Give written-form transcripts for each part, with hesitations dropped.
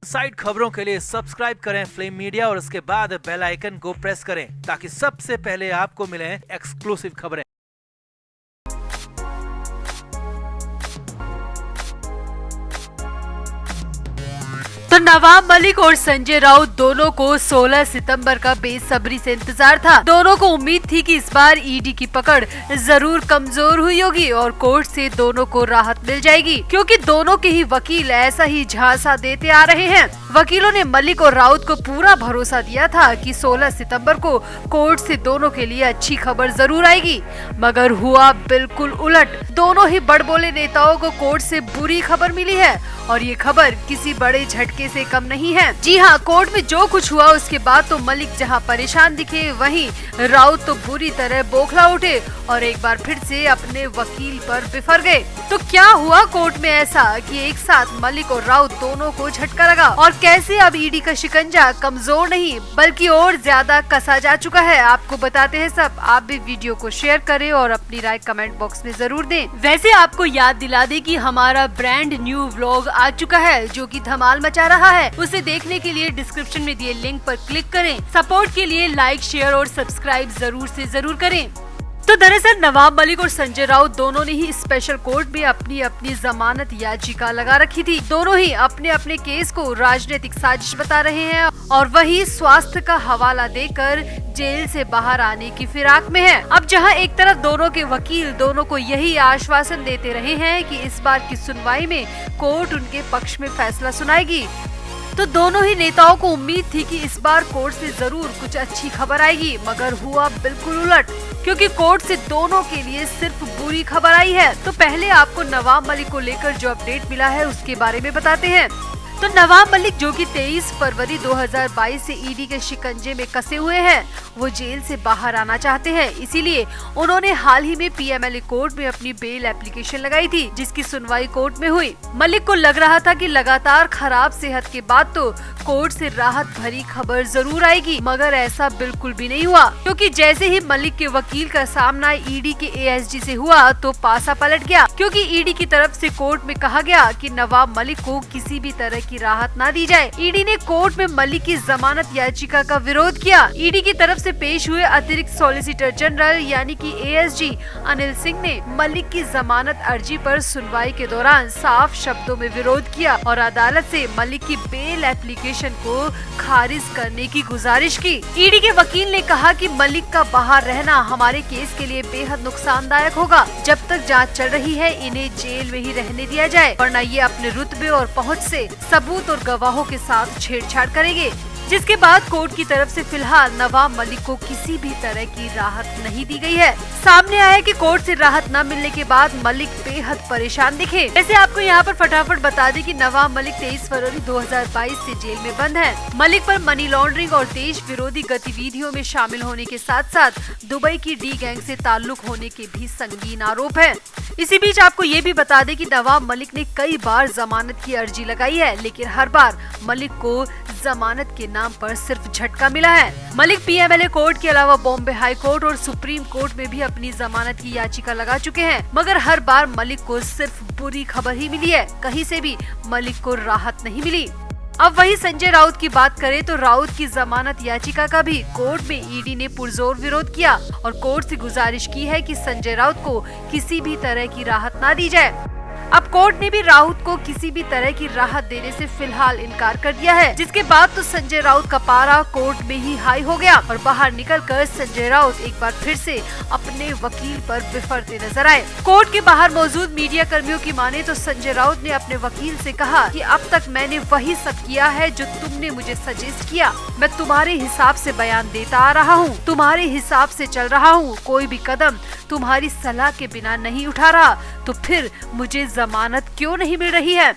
Side खबरों के लिए सब्सक्राइब करें फ्लेम मीडिया और उसके बाद बेल आइकन को प्रेस करें ताकि सबसे पहले आपको मिले एक्सक्लूसिव खबरें। तो नवाब मलिक और संजय राउत दोनों को 16 सितंबर का बेसब्री से इंतजार था। दोनों को उम्मीद थी कि इस बार ईडी की पकड़ जरूर कमजोर हुई होगी और कोर्ट से दोनों को राहत मिल जाएगी, क्योंकि दोनों के ही वकील ऐसा ही झांसा देते आ रहे हैं। वकीलों ने मलिक और राउत को पूरा भरोसा दिया था कि 16 सितंबर को कोर्ट से दोनों के लिए अच्छी खबर जरूर आएगी, मगर हुआ बिल्कुल उलट। दोनों ही बड़बोले नेताओं को कोर्ट से बुरी खबर मिली है और ये खबर किसी बड़े झटके से कम नहीं है। जी हाँ, कोर्ट में जो कुछ हुआ उसके बाद तो मलिक जहाँ परेशान दिखे, वहीं राउत तो बुरी तरह बौखला उठे और एक बार फिर से अपने वकील पर बिफर गए। तो क्या हुआ कोर्ट में ऐसा कि एक साथ मलिक और राउत दोनों को झटका लगा और कैसे अब ईडी का शिकंजा कमजोर नहीं बल्कि और ज्यादा कसा जा चुका है, आपको बताते हैं सब। आप भी वीडियो को शेयर करें और अपनी राय कमेंट बॉक्स में जरूर दें। वैसे आपको याद दिला दे कि हमारा ब्रांड न्यू व्लॉग आ चुका है जो कि धमाल मचा रहा है। उसे देखने के लिए डिस्क्रिप्शन में दिए लिंक पर क्लिक करें। सपोर्ट के लिए लाइक, शेयर और सब्सक्राइब जरूर से जरूर करें। तो दरअसल नवाब मलिक और संजय राउत दोनों ने ही स्पेशल कोर्ट में अपनी अपनी जमानत याचिका लगा रखी थी। दोनों ही अपने अपने केस को राजनीतिक साजिश बता रहे हैं और वही स्वास्थ्य का हवाला देकर जेल से बाहर आने की फिराक में है। अब जहां एक तरफ दोनों के वकील दोनों को यही आश्वासन देते रहे हैं कि इस बार की सुनवाई में कोर्ट उनके पक्ष में फैसला सुनाएगी, तो दोनों ही नेताओं को उम्मीद थी कि इस बार कोर्ट से जरूर कुछ अच्छी खबर आएगी, मगर हुआ बिल्कुल उलट, क्योंकि कोर्ट से दोनों के लिए सिर्फ बुरी खबर आई है। तो पहले आपको नवाब मलिक को लेकर जो अपडेट मिला है उसके बारे में बताते हैं। तो नवाब मलिक जो कि 23 फरवरी 2022 से ईडी के शिकंजे में कसे हुए हैं, वो जेल से बाहर आना चाहते हैं। इसीलिए उन्होंने हाल ही में पीएमएलए कोर्ट में अपनी बेल एप्लीकेशन लगाई थी, जिसकी सुनवाई कोर्ट में हुई। मलिक को लग रहा था कि लगातार खराब सेहत के बाद तो कोर्ट से राहत भरी खबर जरूर आएगी, मगर ऐसा बिल्कुल भी नहीं हुआ, क्योंकि जैसे ही मलिक के वकील का सामना ईडी के एएसजी से हुआ तो पासा पलट गया, क्योंकि ईडी की तरफ से कोर्ट में कहा गया कि नवाब मलिक को किसी भी तरह की राहत ना दी जाए। ईडी ने कोर्ट में मलिक की जमानत याचिका का विरोध किया। ईडी की तरफ से पेश हुए अतिरिक्त सॉलिसिटर जनरल यानी कि एएसजी अनिल सिंह ने मलिक की जमानत अर्जी पर सुनवाई के दौरान साफ शब्दों में विरोध किया और अदालत से मलिक की बेल एप्लीकेशन को खारिज करने की गुजारिश की। ईडी के वकील ने कहा कि मलिक का बाहर रहना हमारे केस के लिए बेहद नुकसानदायक होगा। जब तक जांच चल रही है इन्हें जेल में ही रहने दिया जाए, वरना ये अपने रुतबे और पहुंच से सबूत और गवाहों के साथ छेड़छाड़ करेंगे। जिसके बाद कोर्ट की तरफ से फिलहाल नवाब मलिक को किसी भी तरह की राहत नहीं दी गई है। सामने आया कि कोर्ट से राहत न मिलने के बाद मलिक बेहद परेशान दिखे। वैसे आपको यहाँ पर फटाफट बता दें कि नवाब मलिक 23 फरवरी 2022 से जेल में बंद है। मलिक पर मनी लॉन्ड्रिंग और देश विरोधी गतिविधियों में शामिल होने के साथ साथ दुबई की डी गैंग से ताल्लुक होने के भी संगीन आरोप है। इसी बीच आपको ये भी बता दें कि नवाब मलिक ने कई बार जमानत की अर्जी लगाई है, लेकिन हर बार मलिक को जमानत के नाम पर सिर्फ झटका मिला है। मलिक पीएमएलए कोर्ट के अलावा बॉम्बे हाई कोर्ट और सुप्रीम कोर्ट में भी अपनी जमानत की याचिका लगा चुके हैं, मगर हर बार मलिक को सिर्फ बुरी खबर ही मिली है, कहीं से भी मलिक को राहत नहीं मिली। अब वही संजय राउत की बात करें तो राउत की जमानत याचिका का भी कोर्ट में ईडी ने पुरजोर विरोध किया और कोर्ट से गुजारिश की है कि संजय राउत को किसी भी तरह की राहत ना दी जाए। अब कोर्ट ने भी राउत को किसी भी तरह की राहत देने से फिलहाल इनकार कर दिया है, जिसके बाद तो संजय राउत का पारा कोर्ट में ही हाई हो गया और बाहर निकलकर संजय राउत एक बार फिर से अपने वकील पर बिफरते नजर आए। कोर्ट के बाहर मौजूद मीडिया कर्मियों की माने तो संजय राउत ने अपने वकील से कहा कि अब तक मैंने वही सब किया है जो तुमने मुझे सजेस्ट किया। मैं तुम्हारे हिसाब से बयान देता आ रहा हूँ, तुम्हारे हिसाब से चल रहा हूँ, कोई भी कदम तुम्हारी सलाह के बिना नहीं उठा रहा, तो फिर मुझे जमानत क्यों नहीं मिल रही है।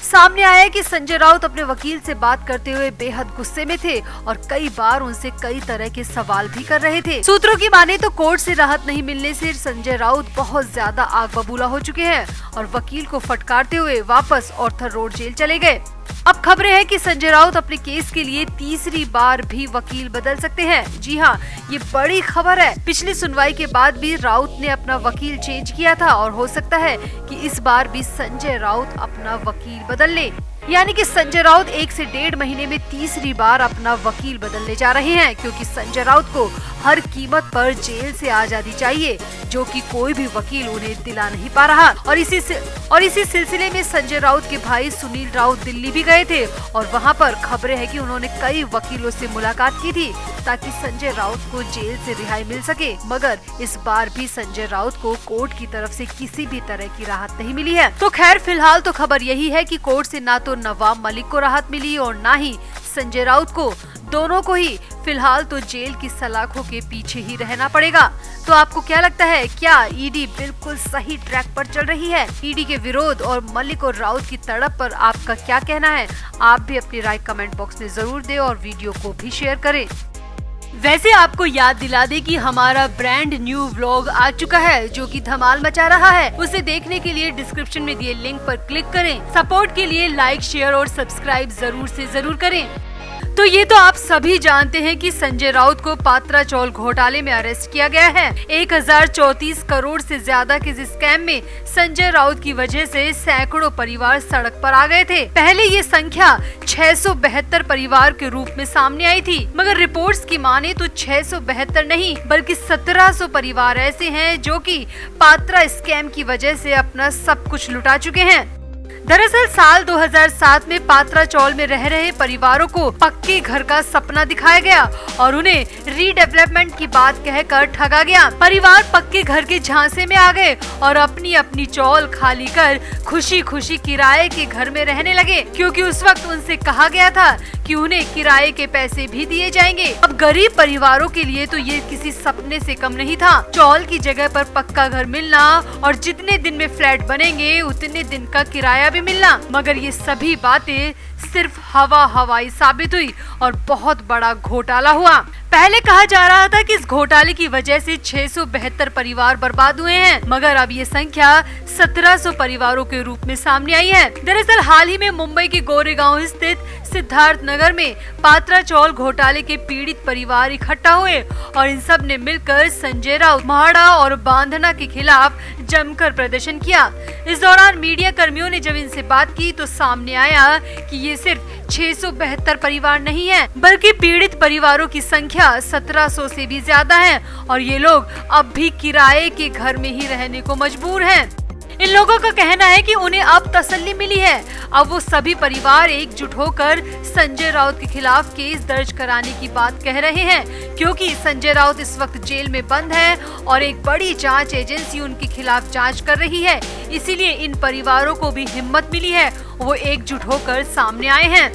सामने आया कि संजय राउत अपने वकील से बात करते हुए बेहद गुस्से में थे और कई बार उनसे कई तरह के सवाल भी कर रहे थे। सूत्रों की माने तो कोर्ट से राहत नहीं मिलने से संजय राउत बहुत ज्यादा आग बबूला हो चुके हैं और वकील को फटकारते हुए वापस ऑर्थर रोड जेल चले गए। अब खबरें हैं कि संजय राउत अपने केस के लिए तीसरी बार भी वकील बदल सकते हैं। जी हाँ, ये बड़ी खबर है। पिछली सुनवाई के बाद भी राउत ने अपना वकील चेंज किया था और हो सकता है कि इस बार भी संजय राउत अपना वकील बदल ले। यानी कि संजय राउत 1 से 1.5 महीने में तीसरी बार अपना वकील बदलने जा रहे हैं, क्योंकि संजय राउत को हर कीमत पर जेल से आजादी चाहिए, जो कि कोई भी वकील उन्हें दिला नहीं पा रहा। और इसी सिलसिले में संजय राउत के भाई सुनील राउत दिल्ली भी गए थे और वहां पर खबरें हैं कि उन्होंने कई वकीलों से मुलाकात की थी ताकि संजय राउत को जेल से रिहाई मिल सके। मगर इस बार भी संजय राउत को कोर्ट की तरफ से किसी भी तरह की राहत नहीं मिली है। तो खैर, फिलहाल तो खबर यही है कि कोर्ट से ना तो नवाब मलिक को राहत मिली और ना ही संजय राउत को। दोनों को ही फिलहाल तो जेल की सलाखों के पीछे ही रहना पड़ेगा। तो आपको क्या लगता है, क्या ईडी बिल्कुल सही ट्रैक पर चल रही है? ईडी के विरोध और मलिक और राउत की तड़प पर आपका क्या कहना है? आप भी अपनी राय कमेंट बॉक्स में जरूर दें और वीडियो को भी शेयर करें। वैसे आपको याद दिला दे कि हमारा ब्रांड न्यू व्लॉग आ चुका है जो कि धमाल मचा रहा है। उसे देखने के लिए डिस्क्रिप्शन में दिए लिंक पर क्लिक करें। सपोर्ट के लिए लाइक, शेयर और सब्सक्राइब जरूर से जरूर करें। तो ये तो आप सभी जानते हैं कि संजय राउत को पात्रा चौल घोटाले में अरेस्ट किया गया है। 1034 करोड़ से ज्यादा के इस स्कैम में संजय राउत की वजह से सैकड़ों परिवार सड़क पर आ गए थे। पहले ये संख्या 672 परिवार के रूप में सामने आई थी, मगर रिपोर्ट्स की माने तो 672 नहीं बल्कि 1700 परिवार ऐसे हैं जो कि पात्रा स्कैम की वजह से अपना सब कुछ लुटा चुके हैं। दरअसल साल 2007 में पात्रा चौल में रह रहे परिवारों को पक्के घर का सपना दिखाया गया और उन्हें रीडेवलपमेंट की बात कहकर ठगा गया। परिवार पक्के घर के झांसे में आ गए और अपनी अपनी चौल खाली कर खुशी खुशी किराए के घर में रहने लगे, क्योंकि उस वक्त उनसे कहा गया था कि उन्हें किराए के पैसे भी दिए जाएंगे। अब गरीब परिवारों के लिए तो ये किसी सपने से कम नहीं था। चौल की जगह पर पक्का घर मिलना और जितने दिन में फ्लैट बनेंगे उतने दिन का किराया भी मिलना। मगर ये सभी बातें सिर्फ हवाई साबित हुई और बहुत बड़ा घोटाला हुआ। पहले कहा जा रहा था कि इस घोटाले की वजह से 672 परिवार बर्बाद हुए हैं, मगर अब ये संख्या 1700 परिवारों के रूप में सामने आई है। दरअसल हाल ही में मुंबई के गोरेगांव स्थित सिद्धार्थ नगर में पात्रा चौल घोटाले के पीड़ित परिवार इकट्ठा हुए और इन सब ने मिलकर संजय राउत, म्हाडा और बांधना के खिलाफ जमकर प्रदर्शन किया। इस दौरान मीडिया कर्मियों ने जब इनसे बात की तो सामने आया कि ये सिर्फ 672 परिवार नहीं है, बल्कि पीड़ित परिवारों की संख्या 1700 से भी ज्यादा है और ये लोग अब भी किराए के घर में ही रहने को मजबूर हैं। इन लोगों का कहना है कि उन्हें अब तसल्ली मिली है। अब वो सभी परिवार एकजुट होकर संजय राउत के खिलाफ केस दर्ज कराने की बात कह रहे हैं, क्योंकि संजय राउत इस वक्त जेल में बंद है और एक बड़ी जांच एजेंसी उनके खिलाफ जांच कर रही है। इसीलिए इन परिवारों को भी हिम्मत मिली है, वो एकजुट होकर सामने आए हैं।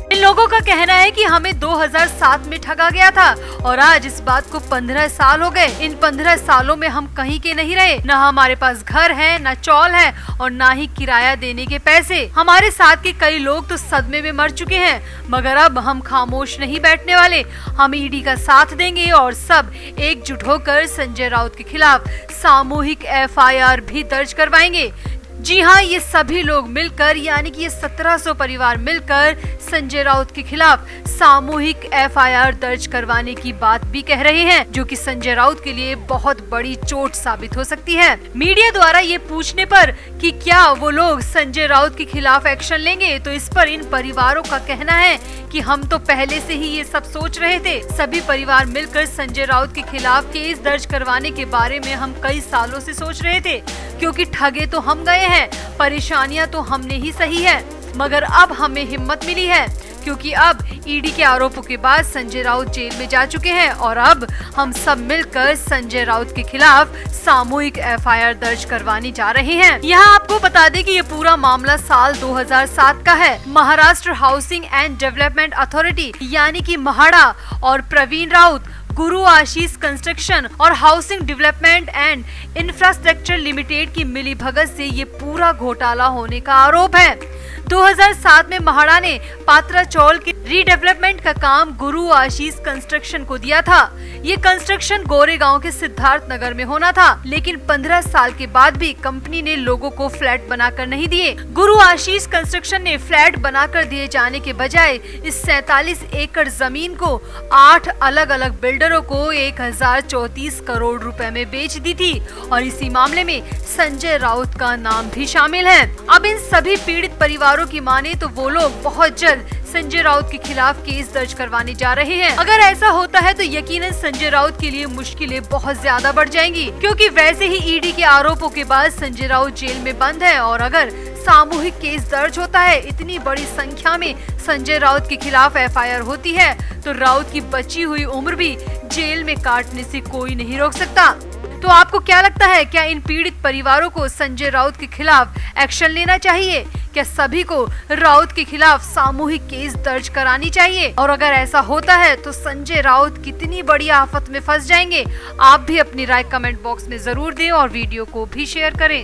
इन लोगों का कहना है कि हमें 2007 में ठगा गया था और आज इस बात को 15 साल हो गए। इन 15 सालों में हम कहीं के नहीं रहे, न हमारे पास घर है, न चौल है और न ही किराया देने के पैसे। हमारे साथ के कई लोग तो सदमे में मर चुके हैं, मगर अब हम खामोश नहीं बैठने वाले। हम ईडी का साथ देंगे और सब एकजुट होकर संजय राउत के खिलाफ सामूहिक FIR भी दर्ज करवाएंगे। जी हाँ, ये सभी लोग मिलकर यानी कि ये 1700 परिवार मिलकर संजय राउत के खिलाफ सामूहिक FIR दर्ज करवाने की बात भी कह रहे हैं, जो कि संजय राउत के लिए बहुत बड़ी चोट साबित हो सकती है। मीडिया द्वारा ये पूछने पर कि क्या वो लोग संजय राउत के खिलाफ एक्शन लेंगे, तो इस पर इन परिवारों का कहना है कि हम तो पहले से ही ये सब सोच रहे थे। सभी परिवार मिलकर संजय राउत के खिलाफ केस दर्ज करवाने के बारे में हम कई सालों से सोच रहे थे, क्योंकि ठगे तो हम गए हैं, परेशानियां तो हमने ही सही है, मगर अब हमें हिम्मत मिली है, क्योंकि अब ईडी के आरोपों के बाद संजय राउत जेल में जा चुके हैं और अब हम सब मिलकर संजय राउत के खिलाफ सामूहिक FIR दर्ज करवाने जा रहे हैं। यहाँ आपको बता दें कि ये पूरा मामला साल 2007 का है। Maharashtra housing and development authority यानी कि म्हाडा और प्रवीण राउत, गुरु आशीष कंस्ट्रक्शन और housing development and infrastructure limited की मिलीभगत से ये पूरा घोटाला होने का आरोप है। 2007 में महाड़ा ने पात्रा चौल के रीडेवलपमेंट का काम गुरु आशीष कंस्ट्रक्शन को दिया था। ये कंस्ट्रक्शन गोरेगांव के सिद्धार्थ नगर में होना था, लेकिन 15 साल के बाद भी कंपनी ने लोगों को फ्लैट बनाकर नहीं दिए। गुरु आशीष कंस्ट्रक्शन ने फ्लैट बनाकर दिए जाने के बजाय इस 47 एकड़ जमीन को 8 अलग अलग बिल्डरों को 1034 करोड़ रुपए में बेच दी थी और इसी मामले में संजय राउत का नाम भी शामिल है। अब इन सभी पीड़ित परिवारों की माने तो वो लोग बहुत जल्द संजय राउत के खिलाफ केस दर्ज करवाने जा रहे हैं। अगर ऐसा होता है तो यकीनन संजय राउत के लिए मुश्किलें बहुत ज्यादा बढ़ जाएंगी, क्योंकि वैसे ही ईडी के आरोपों के बाद संजय राउत जेल में बंद है और अगर सामूहिक केस दर्ज होता है, इतनी बड़ी संख्या में संजय राउत के खिलाफ एफआईआर होती है, तो राउत की बची हुई उम्र भी जेल में काटने से कोई नहीं रोक सकता। तो आपको क्या लगता है, क्या इन पीड़ित परिवारों को संजय राउत के खिलाफ एक्शन लेना चाहिए? क्या सभी को राउत के खिलाफ सामूहिक केस दर्ज करानी चाहिए? और अगर ऐसा होता है तो संजय राउत कितनी बड़ी आफत में फंस जाएंगे? आप भी अपनी राय कमेंट बॉक्स में जरूर दें और वीडियो को भी शेयर करें।